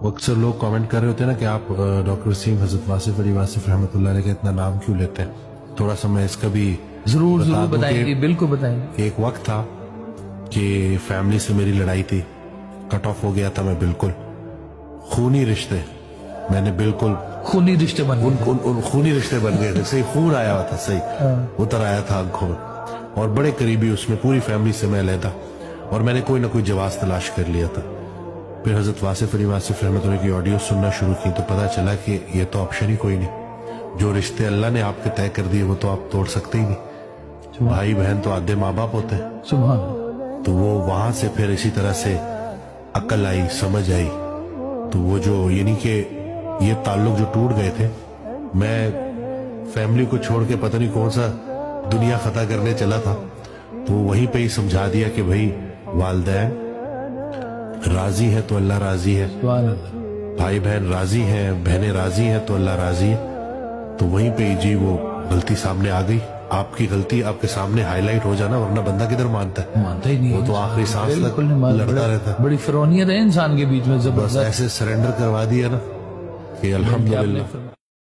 وہ اکثر لوگ کامنٹ کر رہے ہوتے ہیں نا کہ آپ ڈاکٹر وسیم حضرت واصف علی واصف رحمۃ اللہ علیہ کا اتنا نام کیوں لیتے ہیں. تھوڑا سا میں اس کا بھی ضرور بتائیں گے, بالکل بتائیں گے. ایک وقت تھا کہ فیملی سے میری لڑائی تھی, کٹ آف ہو گیا تھا میں بالکل. خونی رشتے میں نے بالکل خونی رشتے بن گئے, خونی رشتے بن گئے تھے, صحیح خون آیا ہوا تھا, صحیح اتر آیا تھا آنکھوں میں, اور بڑے قریبی اس میں پوری فیملی سے میں علیحدہ, اور میں نے کوئی نہ کوئی جواز تلاش کر لیا تھا. پھر حضرت واصف علی واصف رحمۃ اللہ کی آڈیو سننا شروع کی تو پتا چلا کہ یہ تو آپشن ہی کوئی نہیں. جو رشتے اللہ نے آپ کے طے کر دیے وہ تو آپ توڑ سکتے ہی نہیں. بھائی بہن تو آدھے ماں باپ ہوتے ہیں. سبحان. تو وہ وہاں سے پھر اسی طرح سے عقل آئی, سمجھ آئی, تو وہ جو یعنی کہ یہ تعلق جو ٹوٹ گئے تھے, میں فیملی کو چھوڑ کے پتہ نہیں کون سا دنیا فتح کرنے چلا تھا, تو وہیں پہ ہی سمجھا دیا کہ بھائی والدین راضی ہے تو اللہ راضی ہے, بھائی بہن راضی ہیں, بہنیں راضی ہیں تو اللہ راضی ہے. تو وہیں پہ ہی جی وہ غلطی سامنے آ گئی. آپ کی غلطی آپ کے سامنے ہائی لائٹ ہو جانا, ورنہ بندہ کدھر مانتا ہے, مانتا ہی نہیں, وہ تو آخری سانس تک لڑتا رہتا ہے. بڑی فرونیت ہے انسان کے بیچ میں, بس ایسے سرنڈر کروا دیا نا کہ الحمدللہ.